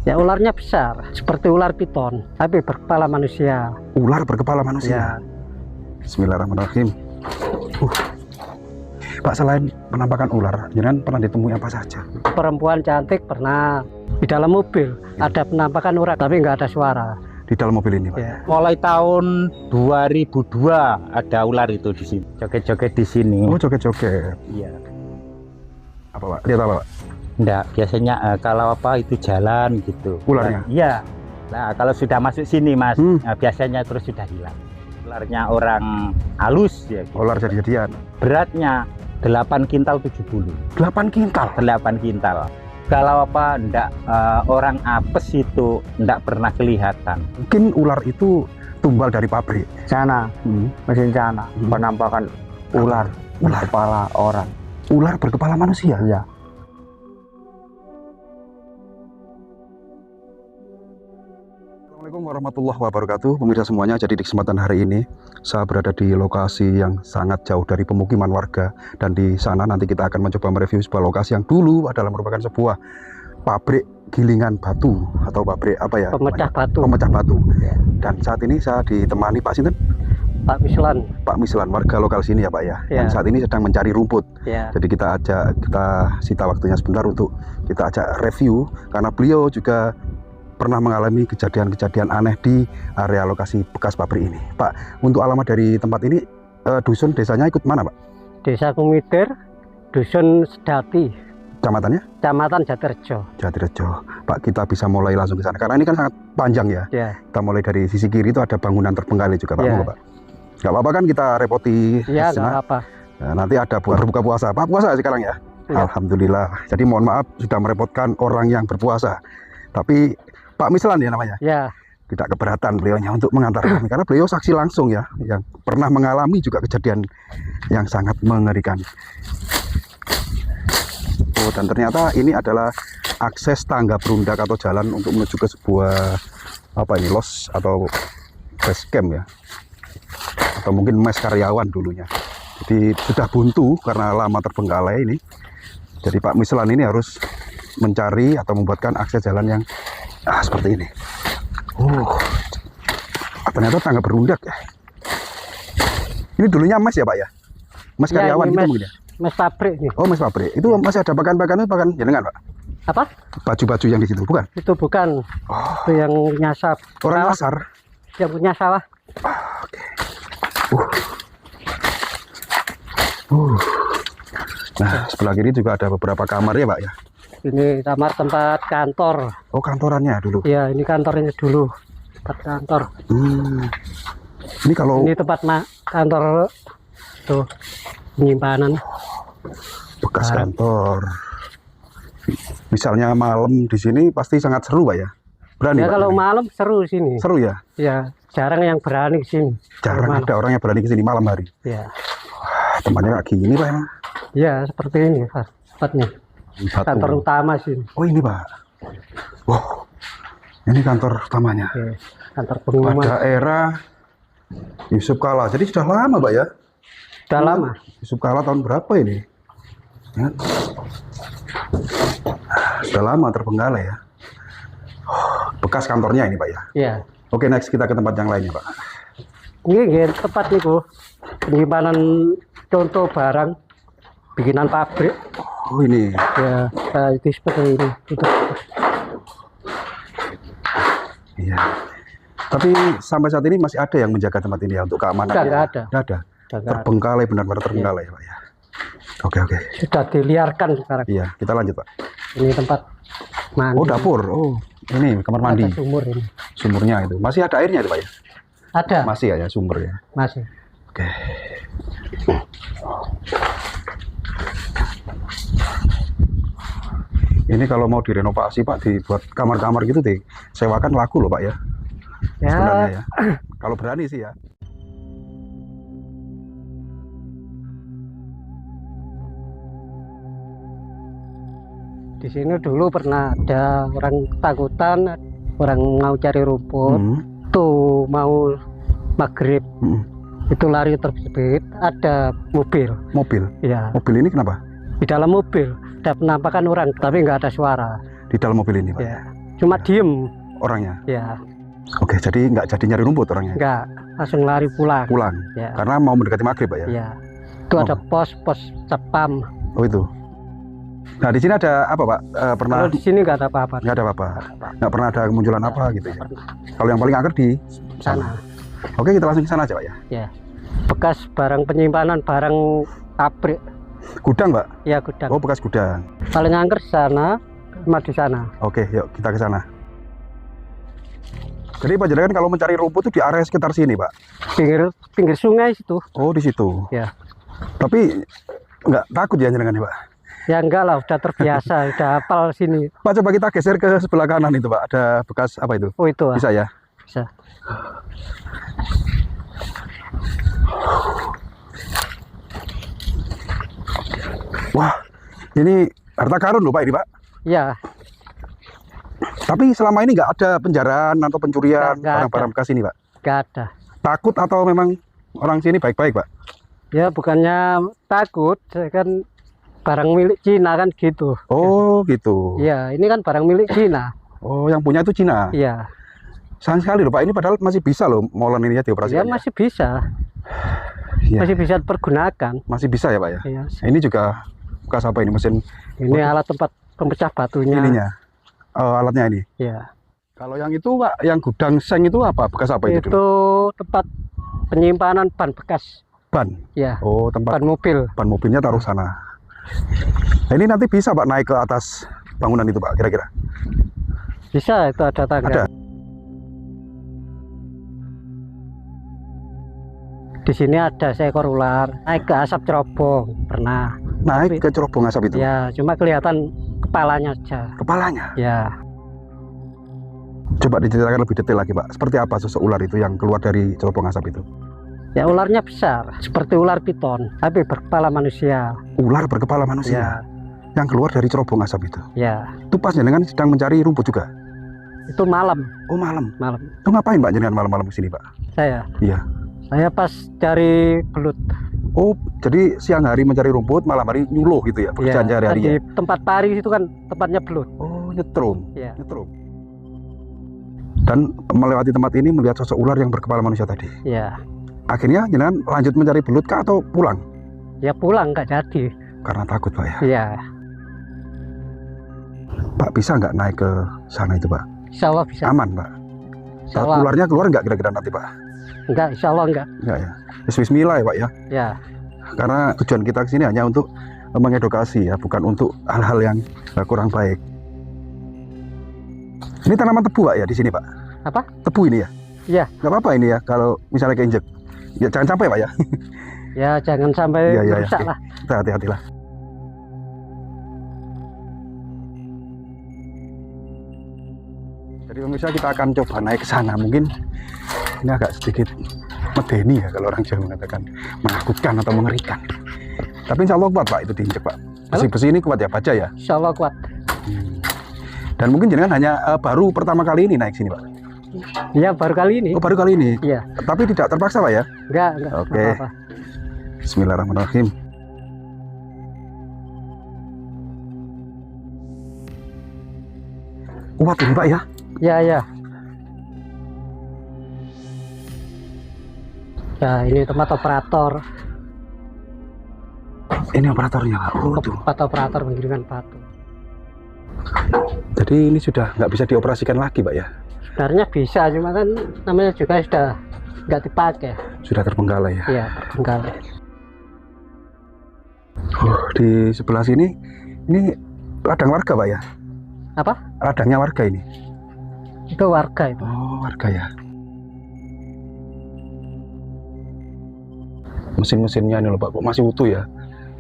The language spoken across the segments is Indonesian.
Ya ularnya besar, seperti ular piton, tapi berkepala manusia. Ular berkepala manusia. Ya. Bismillahirrahmanirrahim. Pak, selain penampakan ular, jangan pernah ditemui apa saja? Perempuan cantik pernah. Di dalam mobil ada penampakan ular, tapi nggak ada suara. Di dalam mobil ini, Pak? Ya. Mulai tahun 2002 ada ular itu di sini. Joget-joget di sini. Oh, joget-joget. Iya. Apa, Pak? Lihat apa, Pak? Enggak, biasanya kalau apa itu jalan gitu. Ularnya? Nah, iya. Nah, kalau sudah masuk sini, Mas, biasanya terus sudah hilang. Ularnya orang halus ya. Gitu. Ular jadi-jadian. Beratnya 8 kintal 70. 8 kintal. 8 kintal. Kalau apa enggak orang apes itu enggak pernah kelihatan. Mungkin ular itu tumbal dari pabrik. Sana, mesin sana, penampakan ular berkepala orang. Ular berkepala manusia? Iya. Assalamualaikum warahmatullahi wabarakatuh, pemirsa semuanya. Jadi di kesempatan hari ini saya berada di lokasi yang sangat jauh dari pemukiman warga, dan di sana nanti kita akan mencoba mereview sebuah lokasi yang dulu adalah merupakan sebuah pabrik gilingan batu atau pabrik apa ya? Pemecah batu. Pemecah batu. Dan saat ini saya ditemani Pak Sinten? Pak Mislan. Pak Mislan, warga lokal sini ya Pak ya. Ya. Dan saat ini sedang mencari rumput. Ya. Jadi kita sita waktunya sebentar untuk kita ajak review, karena beliau juga pernah mengalami kejadian-kejadian aneh di area lokasi bekas pabrik ini. Pak, untuk alamat dari tempat ini, dusun desanya ikut mana Pak? Desa Kumitir, Dusun Sedati, Kecamatannya? Kecamatan Jatirejo. Jatirejo. Pak, kita bisa mulai langsung ke sana karena ini kan sangat panjang ya. Ya. Kita mulai dari sisi kiri itu ada bangunan terbengkalai juga Pak. Ya. Monggo Pak. Gak apa-apa kan kita repoti? Ya, nggak sejenak? apa. Nah, nanti ada buat berbuka puasa. Pak, puasa sekarang ya? Ya. Alhamdulillah. Jadi mohon maaf sudah merepotkan orang yang berpuasa. Tapi Pak Mislan ya namanya? Ya. Tidak keberatan beliaunya untuk mengantar kami, karena beliau saksi langsung ya, yang pernah mengalami juga kejadian yang sangat mengerikan. Oh, dan ternyata ini adalah akses tangga berundak atau jalan untuk menuju ke sebuah apa ini, los atau base camp ya, atau mungkin mes karyawan dulunya. Jadi sudah buntu karena lama terbengkalai ini. Jadi Pak Mislan ini harus mencari atau membuatkan akses jalan yang seperti ini. Ternyata tangga berundak ya. Ini dulunya mes ya Pak ya? Mes karyawan gitu mungkin ya? Mes pabrik nih. Oh, mes pabrik. Itu masih ada pakan-pakan itu pakan jenengan Pak? Apa? Baju-baju yang di situ, bukan? Itu bukan. Itu yang nyasar. Orang pasar? Yang punya sawah. Oke. Nah, sebelah kiri juga ada beberapa kamar ya Pak ya? Ini kamar tempat kantor. Oh, kantorannya dulu? Ya, ini kantornya dulu. Tempat kantor. Ini kalau... Ini tempat kantor tuh, penyimpanan. Bekas kantor. Misalnya malam di sini pasti sangat seru Pak ya? Berani Ya, Pak, kalau ini? malam seru sini. Seru ya? Ya, jarang yang berani ke sini. Jarang ada orang yang berani ke sini malam hari. Ya. Tempatnya kayak gini Pak emang? Ya, seperti ini Pak, tempatnya. Kantor utama sini. Oh, ini Pak. Wow, ini kantor utamanya. Ya, kantor pengumuman. Pada era Yusuf Kala. Jadi sudah lama Pak ya? Sudah lama. Yusuf Kala tahun berapa ini? Ya. Sudah lama terbengkalai ya. Bekas kantornya ini Pak ya? Ya. Oke, next kita ke tempat yang lainnya Pak. Ini tempat itu penyimpanan contoh barang bikinan pabrik. Oh, ini. Ya, itu seperti ini. Itu. Iya. Tapi sampai saat ini masih ada yang menjaga tempat ini ya untuk keamanan? Nggak ada. Nggak ada. Terbengkalai, benar-benar terbengkalai Pak ya. Oke. Sudah diliarkan sekarang. Iya, kita lanjut Pak. Ini tempat mandi. Oh, dapur. Oh, ini kamar mandi. Ada sumur ini. Sumurnya itu. Masih ada airnya itu Pak ya? Ada. Masih ya sumber ya. Masih. Oke. Ini kalau mau direnovasi Pak, dibuat kamar-kamar gitu deh, sewakan laku loh Pak ya. Ya. Sebenarnya ya. Kalau berani sih ya. Di sini dulu pernah ada orang ketakutan, orang mau cari rumput, tuh mau maghrib, itu lari terbit, ada mobil. Mobil? Ya. Mobil ini kenapa? Di dalam mobil ada penampakan orang, tapi nggak ada suara. Di dalam mobil ini Pak? Ya. cuma diem orangnya. ya. Oke, jadi nggak jadi nyari rumput orangnya. Enggak, langsung lari pulang. Pulang. Ya. Karena mau mendekati maghrib Pak ya. Ya. Itu ada pos Cepam. Oh itu. Nah di sini ada apa Pak? Pernah? Kalau di sini nggak ada apa-apa. Nggak ada apa-apa. Nggak pernah ada kemunculan apa gitu ya. Kalau yang paling angker di Sana. Oke, kita langsung ke sana aja Pak ya. Ya. Bekas barang penyimpanan barang pabrik. Gudang Pak? Ya gudang. Oh bekas gudang. Paling angker sana, sama di sana. Oke, yuk kita ke sana. Jadi Pak Jenengan kalau mencari rumput itu di area sekitar sini Pak? Pinggir sungai situ. Oh di situ. Ya. Tapi nggak takut ya Jenengan Pak? Ya enggak lah, udah terbiasa, udah hafal sini. Pak coba kita geser ke sebelah kanan itu Pak. Ada bekas apa itu? Oh itu. Bisa ya? Bisa. Wah, ini harta karun loh Pak ini Pak. Ya. Tapi selama ini nggak ada penjaraan atau pencurian Nggak barang-barang bekas ini Pak? Nggak ada. Takut atau memang orang sini baik-baik Pak? Ya bukannya takut, saya kan barang milik Cina kan gitu. Oh gitu. Ya ini kan barang milik Cina. Oh yang punya itu Cina? Iya. Sayang sekali loh Pak, ini padahal masih bisa loh molen ini ya dioperasikan. Ya masih bisa. Ya. Masih bisa dipergunakan. Masih bisa ya Pak ya? Ya. Ini juga bekas apa ini mesin? Ini alat tempat pemecah batunya. Ininya, alatnya ini. Ya. Kalau yang itu Pak, yang gudang seng itu apa? Bekas apa itu? Itu tempat penyimpanan ban bekas. Ban? Ya. Oh tempat ban mobil. Ban mobilnya taruh sana. Nah, ini nanti bisa Pak naik ke atas bangunan itu Pak kira-kira? Bisa, itu ada tangga. Ada. Di sini ada seekor ular naik ke asap cerobong, pernah. Naik ke cerobong asap itu? Ya, cuma kelihatan kepalanya aja. Kepalanya? Ya. Coba diceritakan lebih detail lagi Pak, seperti apa sosok ular itu yang keluar dari cerobong asap itu? Ya ularnya besar, seperti ular piton, tapi berkepala manusia. Ular berkepala manusia? Ya. Yang keluar dari cerobong asap itu? Ya. Itu pas jenengan sedang mencari rumput juga? Itu malam. Oh malam? Malam. Itu ngapain Pak jenengan malam-malam kesini Pak? Saya? Iya. Saya pas cari belut. Oh jadi siang hari mencari rumput, malam hari nyuluh gitu ya? Pekerjaan Ya, sehari-hari di ya? tempat pari itu kan tempatnya belut. Oh nyetrum? Ya. Nyetrum. Dan melewati tempat ini melihat sosok ular yang berkepala manusia tadi? Ya. Akhirnya jenengan lanjut mencari belut kah atau pulang? Ya pulang nggak jadi. Karena takut Pak ya? Iya. Pak bisa nggak naik ke sana itu Pak? Insya Allah bisa. Aman Pak? Insya Allah. Ularnya keluar nggak kira-kira nanti Pak? Enggak, insya Allah enggak. Enggak ya? Bismillah ya Pak ya? Ya. Karena tujuan kita ke sini hanya untuk mengedukasi ya, bukan untuk hal-hal yang kurang baik. Ini tanaman tebu Pak ya di sini Pak? Apa? Tebu ini ya? Iya. Nggak apa-apa ini ya kalau misalnya keinjek? Ya jangan sampai Pak ya? Ya jangan sampai Ya, rusak lah. Hati-hatilah. Jadi pemirsa kita akan coba naik ke sana. Mungkin ini agak sedikit medeni ya kalau orang Jawa mengatakan menakutkan atau mengerikan. Tapi insya Allah kuat Pak itu diinjek Pak. Besi-besi ini kuat ya baja ya? Insya Allah kuat. Dan mungkin jenengan hanya baru pertama kali ini naik sini Pak? Iya baru kali ini. Oh baru kali ini? Iya. Tapi tidak terpaksa Pak ya? Enggak. Oke. Apa-apa. Bismillahirrahmanirrahim. Kuat ini Pak ya? Ya. Ya ini tempat operator. Ini operatornya Pak? Oh tuh. Tempat operator penggiringan batu. Jadi ini sudah nggak bisa dioperasikan lagi Pak ya? Sebenarnya bisa, cuma kan namanya juga sudah nggak dipakai. Sudah terbengkalai ya? Iya, terbengkalai. Di sebelah sini, ini ladang warga Pak ya? Apa? Ladangnya warga ini? Itu warga itu. Oh warga ya? Mesin-mesinnya ini loh Pak, kok masih utuh ya?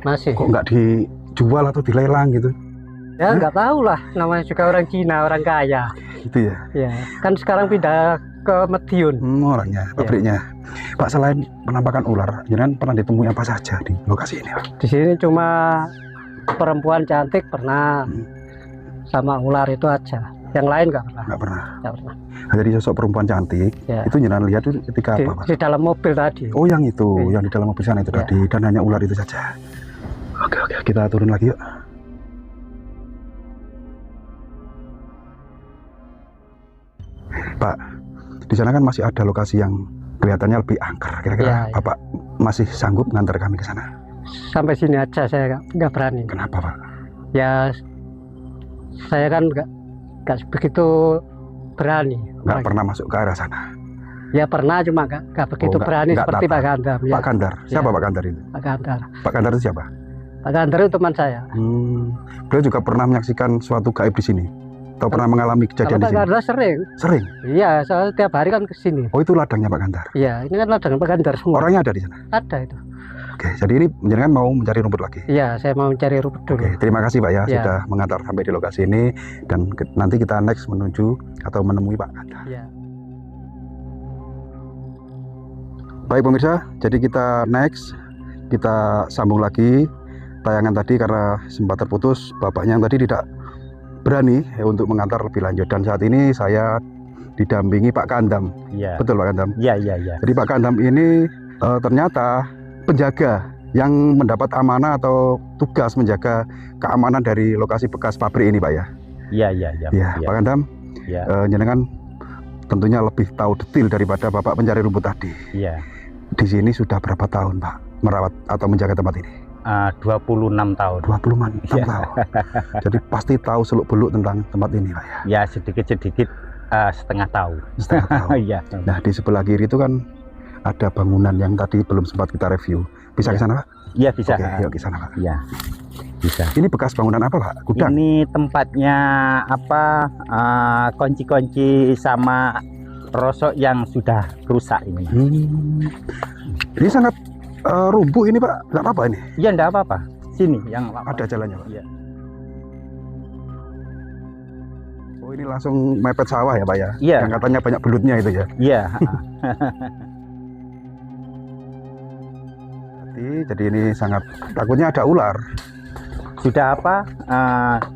Masih. Kok nggak dijual atau dilelang gitu? Ya nggak tahu lah, namanya juga orang Cina, orang kaya. Gitu ya? Ya, kan sekarang pindah ke Madiun. Orangnya, pabriknya. Pak selain penampakan ular, jangan pernah ditemui apa saja di lokasi ini Pak? Di sini cuma perempuan cantik pernah, sama ular itu aja. Yang lain nggak pernah. Nggak pernah. Nggak pernah. Nah, jadi sosok perempuan cantik, Ya. itu jangan lihat itu ketika apa Pak? Di dalam mobil tadi. Oh yang itu, Iya. yang di dalam mobil sana itu Ya. tadi, dan hanya ular itu saja. Oke, kita turun lagi yuk. Pak, di sana kan masih ada lokasi yang kelihatannya lebih angker. Kira-kira Ya. Bapak masih sanggup ngantar kami ke sana? Sampai sini aja saya nggak berani. Kenapa, Pak? Ya saya kan nggak begitu berani. Nggak pernah masuk ke arah sana? Ya pernah, cuma nggak begitu berani nggak seperti tata. Pak Gandar. Ya. Pak Gandar, siapa Ya. Pak Gandar itu? Pak Gandar. Pak Gandar itu siapa? Pak Gandar itu teman saya. Beliau juga pernah menyaksikan suatu gaib di sini? Atau pernah mengalami Kalau kejadian di Pak sini? Gandar sering. Sering? Iya, soalnya tiap hari kan ke sini. Oh, itu ladangnya Pak Gandar? Iya, ini kan ladang Pak Gandar semua. Orangnya ada di sana? Ada itu. Oke, jadi ini jenengan mau mencari rumput lagi? Iya, saya mau mencari rumput dulu. Oke, terima kasih Pak ya, Ya. sudah mengantar sampai di lokasi ini. Dan nanti kita next menuju atau menemui Pak Gandar. Iya. Baik pemirsa, jadi kita next, kita sambung lagi tayangan tadi karena sempat terputus. Bapaknya yang tadi tidak berani untuk mengantar lebih lanjut, dan saat ini saya didampingi Pak Kandam. Iya. Betul Pak Kandam? Iya, iya, iya. Jadi Pak Kandam ini ternyata penjaga yang mendapat amanah atau tugas menjaga keamanan dari lokasi bekas pabrik ini Pak ya? Iya, iya, iya. Iya, Pak Kandam, Iya. jenengan tentunya lebih tahu detail daripada Bapak pencari rumput tadi. Iya. Di sini sudah berapa tahun Pak merawat atau menjaga tempat ini? 26 tahun. 26 Iya. tahun. Jadi pasti tahu seluk-beluk tentang tempat ini Pak ya? Ya, sedikit-sedikit setengah tahu. Setengah tahun. Iya. Nah, di sebelah kiri itu kan ada bangunan yang tadi belum sempat kita review. Bisa ke Iya. sana Pak? Iya, bisa. Oke, yuk ke sana Pak. Iya. Bisa. Ini bekas bangunan apa Pak? Gudang? Ini tempatnya apa? Kunci-kunci sama rosok yang sudah rusak ini. Ini sangat rumpuh ini Pak, nggak apa-apa ini? Iya, enggak apa-apa. Sini yang Ada jalannya Pak? Iya. Oh, ini langsung mepet sawah ya Pak ya? Iya. Yang katanya banyak belutnya itu ya? Iya. Jadi ini sangat, takutnya ada ular. Sudah apa?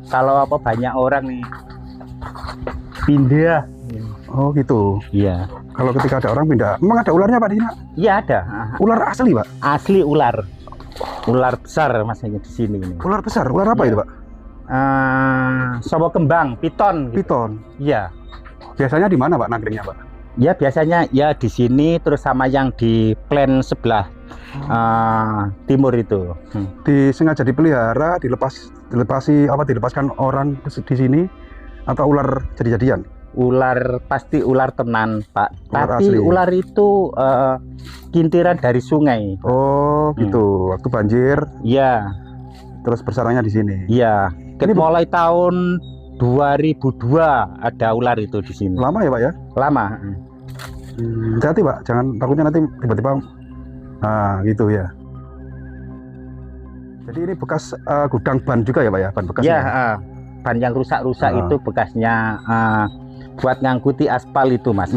Kalau apa banyak orang nih pindah. Oh gitu. Iya. Kalau ketika ada orang pindah, memang ada ularnya Pak di sini Pak? Iya ada. Ular asli Pak? Asli ular. Ular besar masanya di sini ini. Ular besar, ular apa Iya. itu Pak? Sobo kembang, piton. Gitu. Piton. Iya. Biasanya di mana Pak nangkringnya Pak? Ya biasanya ya di sini terus sama yang di plan sebelah timur itu. Disengaja dipelihara, dilepaskan orang di sini, atau ular jadi-jadian? Ular pasti ular tenan Pak. Ular Tapi asli. ular itu kintiran dari sungai. Oh gitu. Waktu banjir, Iya, terus bersarangnya di sini. iya. Ini Mulai tahun 2002 ada ular itu di sini. Lama ya Pak ya? Lama. Hati-hati Pak, jangan, takutnya nanti tiba-tiba gitu ya. Jadi ini bekas gudang ban juga ya Pak ya? Ban bekas Ya, ya? ban yang rusak-rusak itu bekasnya buat ngangkuti aspal itu Mas.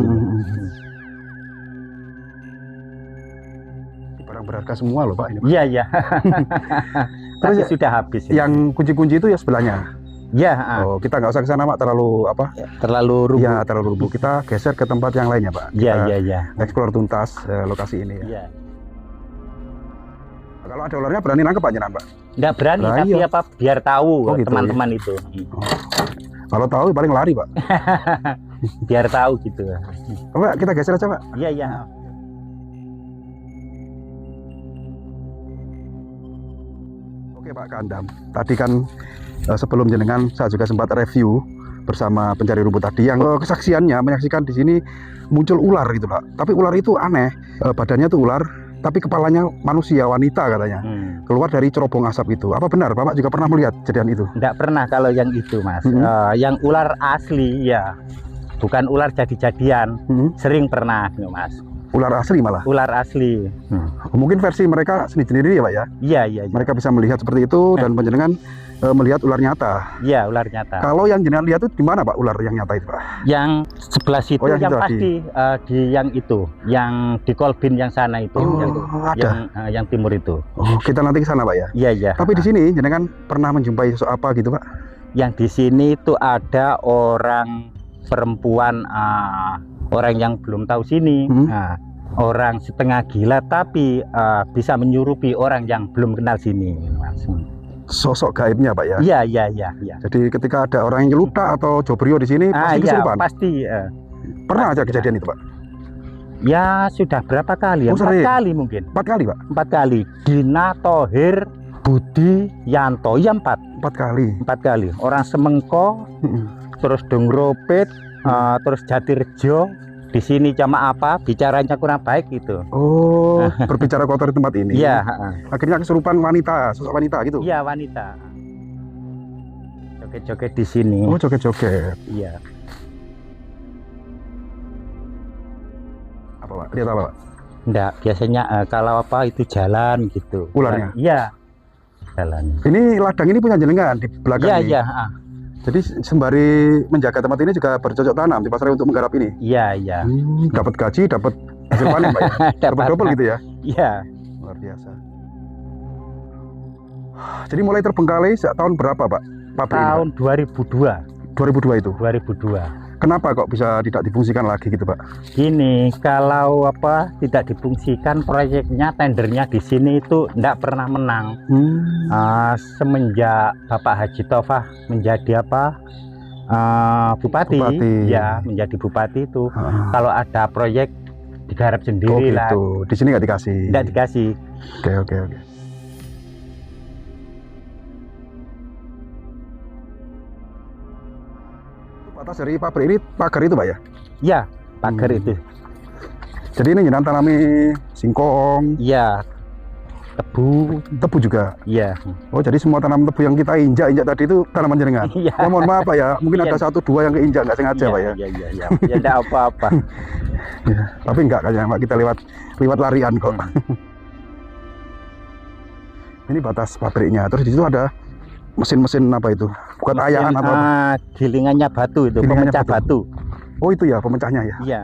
Barang berharga semua loh Pak ini Pak. Iya, iya. Terus Tapi sudah habis. Yang kunci-kunci itu ya sebelahnya? Ya, Oh, kita nggak usah ke sana Pak, terlalu apa? terlalu rubuh. Ya, terlalu rubuh. Kita geser ke tempat yang lainnya Pak. Iya, Kita iya, iya. explore tuntas lokasi ini ya. Iya. Kalau ada ularnya berani nangkep Pak Jenengan Pak? Nggak berani, Lah, tapi iya. apa biar tahu Oh, gitu, teman-teman itu. Kalau tahu paling lari Pak. Biar tahu gitu. Pak, kita geser aja Pak. Iya, iya. Oke Pak Kandam, tadi kan sebelum jenengan saya juga sempat review bersama pencari rumput tadi yang kesaksiannya menyaksikan di sini muncul ular gitu Pak. Tapi ular itu aneh, badannya tuh ular, tapi kepalanya manusia, wanita katanya. Keluar dari cerobong asap itu. Apa benar Bapak juga pernah melihat kejadian itu? Nggak pernah kalau yang itu Mas. Yang ular asli ya, bukan ular jadi-jadian. Sering pernah Mas. Ular asli malah? Ular asli. Mungkin versi mereka sendiri-sendiri ya Pak ya? Iya, iya, iya. Mereka bisa melihat seperti itu dan penjenengan melihat ular nyata. Iya, ular nyata. Kalau yang jenengan lihat itu di mana Pak ular yang nyata itu Pak? Yang sebelah situ Oh, yang yang itu pasti di yang itu, yang di Kolbin yang sana itu, ada. yang timur itu. Oh, kita nanti ke sana Pak ya? Iya, iya. Tapi di sini jenengan pernah menjumpai sosok apa gitu Pak? Yang di sini itu ada orang perempuan, orang yang belum tahu sini, orang setengah gila tapi bisa menyurupi orang yang belum kenal sini, Mas. Sosok gaibnya Pak ya? Iya, iya, iya, iya. Jadi ketika ada orang yang nyelutak atau jobrio di sini pasti Iya, kesurupan? pasti. Pernah aja kejadian itu, Pak? Ya sudah berapa kali ya? Oh, 4 sering. kali mungkin. 4 kali, Pak? 4 kali. Dina, Tohir, Budi, Yanto. Ya 4 kali. kali. Orang Semengko, terus Dongropit, terus Jatirejo. Di sini cama apa? Bicaranya kurang baik gitu. Oh, berbicara kotor di tempat ini. Iya. Akhirnya kesurupan wanita, sosok wanita gitu. Iya, wanita. Joget-joget di sini. Oh, joget-joget. Iya. Apa, Pak? Lihat apa, Pak? Enggak, biasanya kalau apa itu jalan gitu. Ularnya? Iya. Jalan. Ini ladang ini punya jenengan di belakang Iya, ini. iya. Jadi sembari menjaga tempat ini juga bercocok tanam di pasar untuk menggarap ini. Iya, iya. Dapat gaji, dapat hasil panen, Pak ya. Dapat. Double gitu ya. Iya. Luar biasa. Jadi mulai terbengkalai sejak tahun berapa, Pak? Pabrik ini, Tahun 2002. Pak? 2002 itu. 2002. Kenapa kok bisa tidak difungsikan lagi gitu, Pak? Gini, kalau apa tidak difungsikan proyeknya, tendernya di sini itu tidak pernah menang. Semenjak Bapak Haji Tofah menjadi apa bupati, ya menjadi bupati itu, kalau ada proyek digarap sendiri lah. Gitu. Di sini nggak dikasih. Tidak dikasih. Oke. Atas dari pabrik ini pagar itu, Pak ya? Ya, pagar itu. Jadi ini jenengan tanami singkong, Iya. Tebu. tebu juga. Iya. Oh, jadi semua tanaman tebu yang kita injak tadi itu tanaman jenengan. Iya. Ya, mohon maaf, Pak ya, mungkin ada 1-2 yang keinjak nggak sengaja, Pak ya. Iya. Ya enggak apa-apa. Ya, tapi enggak kayaknya, Pak, kita lewat larian kok. Ini batas pabriknya. Terus di situ ada mesin-mesin apa itu? Bukan ayaan atau apa? Gilingannya batu itu, Gilingannya pemecah batu. Oh, itu ya pemecahnya ya. Iya.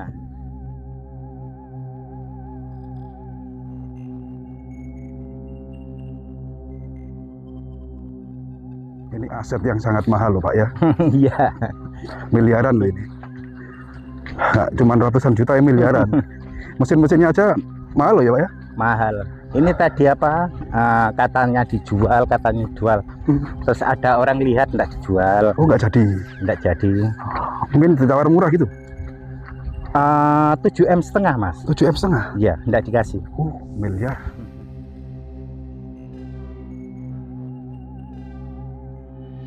Ini aset yang sangat mahal loh, Pak ya. Iya. Miliaran loh ini. Nggak cuma ratusan juta ya, miliaran. Mesin-mesinnya aja mahal loh ya, Pak ya. Mahal. Ini tadi apa? Katanya dijual, Terus ada orang lihat enggak dijual. Oh, nggak jadi. Enggak jadi. Mungkin ditawar murah gitu. 7,5 M, Mas. 7,5 M. Iya, enggak dikasih. Miliar.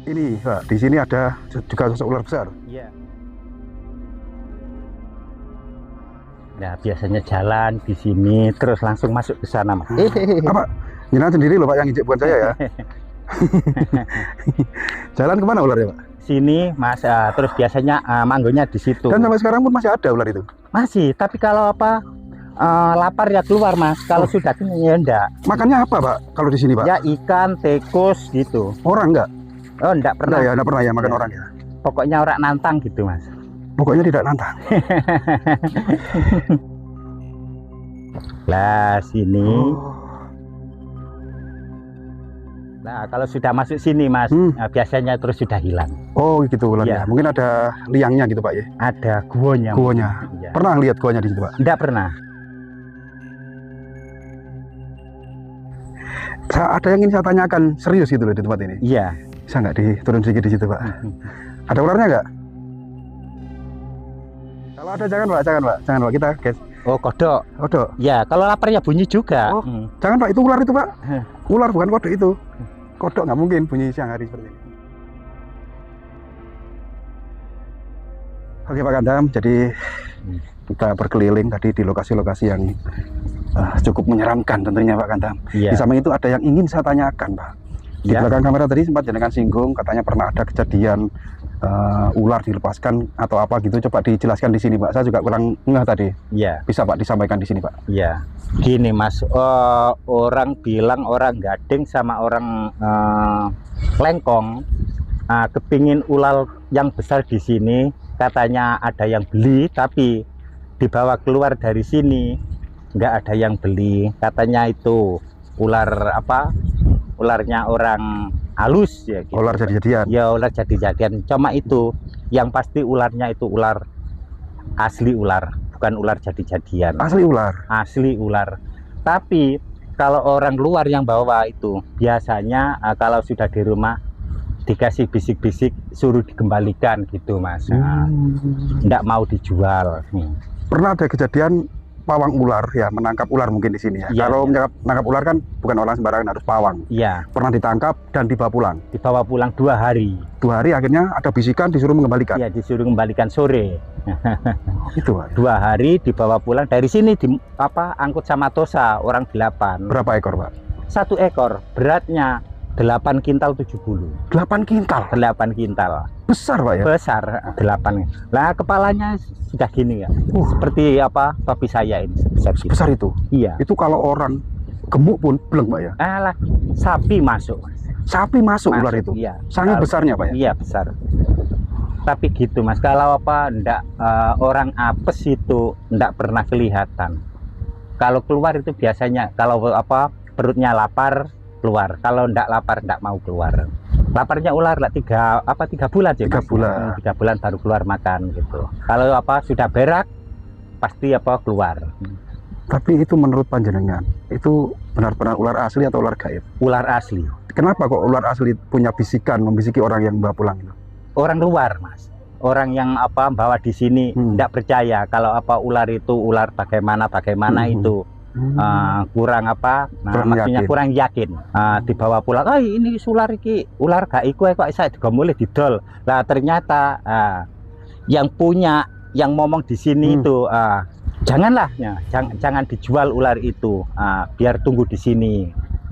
Ini, Pak, di sini ada juga sosok ular besar. Iya. Nah, biasanya jalan di sini terus langsung masuk ke sana, Mas. Apa? Jenengan sendiri loh, Pak, yang injek, bukan saya ya. Jalan kemana ular ya, Pak? Sini, Mas. Terus biasanya manggonya di situ. Dan sampai sekarang pun masih ada ular itu. Masih, tapi kalau apa lapar ya keluar, Mas. Kalau sudah kenyang ya enggak. Makannya apa, Pak? Kalau di sini, Pak? Ya ikan, tikus gitu. Orang enggak? Oh, enggak pernah. Enggak pernah ya makan orang ya. Pokoknya orang nantang gitu, Mas. Pokoknya tidak nantang. Lah, sini. Nah, kalau sudah masuk sini, Mas, biasanya terus sudah hilang. Oh, gitu ularnya. Ya. Mungkin ada liangnya gitu, Pak ya. Ada guanya. Guanya. Ya. Pernah lihat guanya di situ, Pak? Enggak pernah. Ada yang ingin saya tanyakan serius gitu loh di tempat ini. Iya. Bisa nggak diturun sedikit di situ, Pak? Ada ularnya nggak? Kalau ada jangan, Pak, kita guys. Oh, kodok. Kodok. Ya, kalau lapar ya bunyi juga. Oh, jangan, Pak, itu ular itu, Pak. Ular bukan kodok itu. Kodok nggak mungkin bunyi siang hari seperti ini. Oke, Pak Kandam, jadi kita berkeliling tadi di lokasi-lokasi yang cukup menyeramkan tentunya, Pak Kandam. Iya. Di samping itu ada yang ingin saya tanyakan, Pak. Di belakang kamera tadi sempat jenengan singgung, katanya pernah ada kejadian ular dilepaskan atau apa gitu. Coba dijelaskan di sini, Pak. Saya juga kurang ngeh tadi. Iya. Bisa, Pak, disampaikan di sini, Pak? Iya. Gini, Mas. Orang bilang orang Gading sama orang Lengkong kepingin ular yang besar di sini. Katanya ada yang beli, tapi dibawa keluar dari sini nggak ada yang beli. Katanya itu ular apa? Ularnya orang halus ya gitu. Ular jadi-jadian. Ya, ular jadi-jadian. Cuma itu yang pasti ularnya itu ular asli, ular bukan ular jadi-jadian. Asli ular. Asli ular. Tapi kalau orang luar yang bawa itu biasanya kalau sudah di rumah dikasih bisik-bisik suruh dikembalikan gitu Mas. Nah, nggak mau dijual. Pernah ada kejadian pawang ular ya, menangkap ular mungkin di sini ya. Iya, Kalau iya. menangkap ular kan bukan orang sembarangan, harus pawang. Iya, Pernah ditangkap dan dibawa pulang. dibawa pulang 2 hari. 2 hari akhirnya ada bisikan disuruh mengembalikan. Iya, disuruh kembalikan sore. Itu Pak. 2 hari dibawa pulang dari sini angkut sama Tosa orang 8. Berapa ekor Pak? 1 ekor, beratnya 8 kintal 70. 8 kintal. 8 kintal. Besar Pak ya? Besar 8. Lah kepalanya sudah gini ya. Seperti topi saya ini sebesar gitu. Besar itu. Iya. Itu kalau orang gemuk pun belum Pak ya? Alah, sapi masuk. Sapi masuk ular itu. Iya. Sangat besarnya Pak ya? Iya, besar. Tapi gitu Mas, kalau ndak orang apes itu ndak pernah kelihatan. Kalau keluar itu biasanya kalau perutnya lapar keluar, kalau ndak lapar ndak mau keluar. Laparnya ular lah 3 bulan ya 3 Mas? bulan. 3 bulan baru keluar makan gitu. Kalau sudah berak pasti keluar. Tapi itu menurut panjenengan, itu benar-benar ular asli atau ular gaib? Ular asli. Kenapa kok ular asli punya bisikan, membisiki orang yang bawa pulang itu? Orang luar Mas, orang yang bawa di sini tidak percaya kalau ular itu ular bagaimana itu kurang maksudnya yakin. kurang yakin. Dibawa pulang, ini ular iki ular gak iku kok saya juga boleh didol. Lah ternyata yang ngomong di sini itu janganlah ya, jangan dijual ular itu, biar tunggu di sini.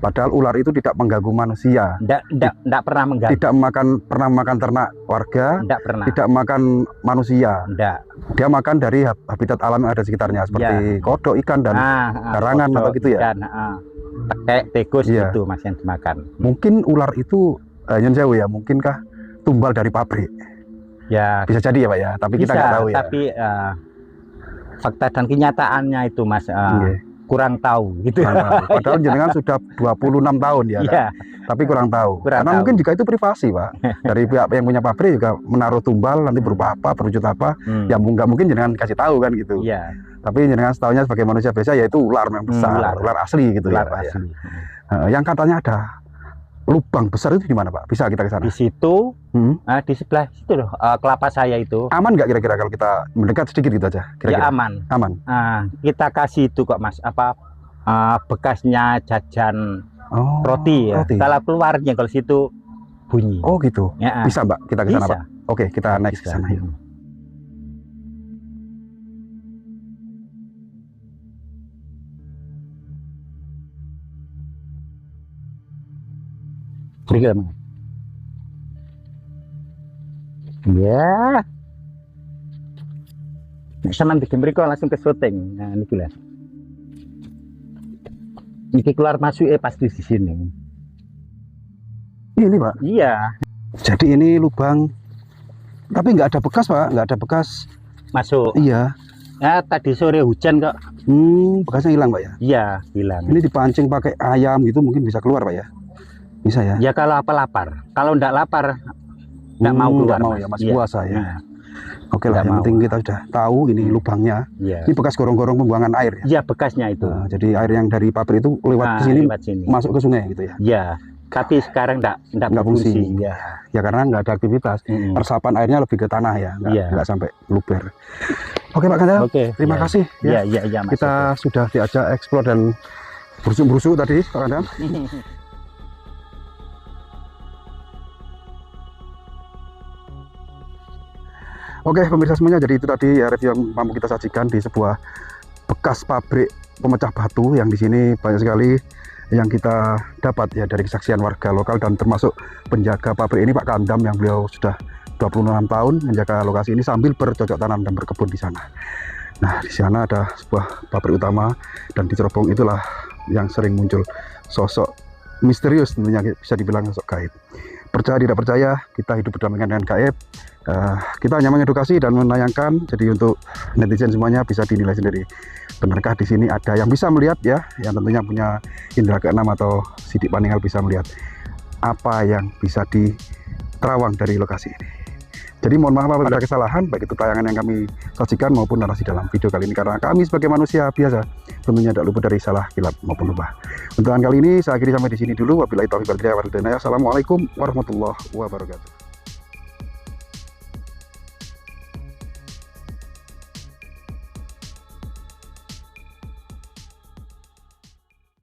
Padahal ular itu tidak mengganggu manusia. Tidak pernah mengganggu. Tidak pernah makan ternak warga. Tidak pernah. Tidak makan manusia. Tidak. Dia makan dari habitat alam yang ada di sekitarnya seperti kodok, ikan dan karangan kodok, atau gitu ya. Ikan, kayak tikus Iya. itu Mas yang dimakan. Mungkin ular itu nyon sewu ya, mungkinkah tumbal dari pabrik? Ya. Bisa jadi ya Pak ya, tapi kita Bisa, nggak tahu ya. tapi fakta dan kenyataannya itu Mas kurang tahu gitu. Kurang tahu. Padahal jenengan sudah 26 tahun ya, Iya. kan? Tapi kurang tahu. Kurang Karena tahu. mungkin juga itu privasi Pak. Dari pihak yang punya pabrik juga menaruh tumbal nanti berupa apa, berwujud apa, ya nggak mungkin jenengan kasih tahu kan gitu. Iya. Tapi jenengan setahunya sebagai manusia biasa yaitu ular yang besar, ular asli gitu Ular ya Pak ya. asli. Yang katanya ada lubang besar itu di mana Pak? Bisa kita ke sana? Di situ, di sebelah situ loh, kelapa saya itu. Aman nggak kira-kira kalau kita mendekat sedikit gitu aja? Kira-kira? Ya aman. Aman. Kita kasih itu kok Mas, bekasnya jajan roti ya. Kalau keluarnya kalau situ bunyi. Oh gitu. Ya, Bisa Mbak kita ke sana bisa. Pak? Oke, kita next ke Bisa. sana yuk. Berikan Mas. Ya. Nek sampean bikin mriko langsung ke syuting. Nah, niki lah. Niki keluar masuk pasti di sini. Ini Pak. Iya, Jadi ini lubang, tapi nggak ada bekas Pak, nggak ada bekas. masuk. Iya. Ya, tadi sore hujan kok. Bekasnya hilang Pak ya. Iya, hilang. Ini dipancing pakai ayam gitu mungkin bisa keluar Pak ya. Bisa ya. Ya kalau lapar. Kalau enggak lapar enggak mau keluar. Nggak mau ya, masih Iya. puasa ya. Nah, Oke lah, nggak yang mau. penting kita sudah tahu ini lubangnya. iya. Ini bekas gorong-gorong pembuangan air ya. Iya, bekasnya itu. Jadi air yang dari pabrik itu lewat ke sini lewat sini. masuk ke sungai gitu ya. Iya. Tapi sekarang enggak Nggak fungsi. berfungsi. Iya. Ya karena nggak ada aktivitas. Resapan airnya lebih ke tanah ya, Iya. nggak sampai luber. Oke Pak Ganda, Oke. terima Iya. kasih. Iya, Ya. iya, Mas. Kita sudah diajak eksplor dan berusuk-berusuk tadi Pak Ganda. Oke pemirsa semuanya, jadi itu tadi ya review yang mampu kita sajikan di sebuah bekas pabrik pemecah batu yang di sini banyak sekali yang kita dapat ya dari kesaksian warga lokal dan termasuk penjaga pabrik ini Pak Kandam yang beliau sudah 26 tahun menjaga lokasi ini sambil bercocok tanam dan berkebun di sana. Nah di sana ada sebuah pabrik utama dan di cerobong itulah yang sering muncul sosok misterius, tentunya bisa dibilang sosok gaib. Percaya tidak percaya, kita hidup berdampingan dengan gaib. Kita hanya mengedukasi dan menayangkan, jadi untuk netizen semuanya bisa dinilai sendiri. Benarkah di sini ada yang bisa melihat ya, yang tentunya punya indera keenam atau sidik paninggal bisa melihat apa yang bisa diterawang dari lokasi ini. Jadi mohon maaf apabila ada kesalahan, baik itu tayangan yang kami sajikan maupun narasi dalam video kali ini, karena kami sebagai manusia biasa tentunya tidak luput dari salah, kilap maupun lupa. Untuk kali ini saya akhiri sampai di sini dulu. Wabillahi taufiq wal hidayah. Wassalamualaikum warahmatullahi wabarakatuh.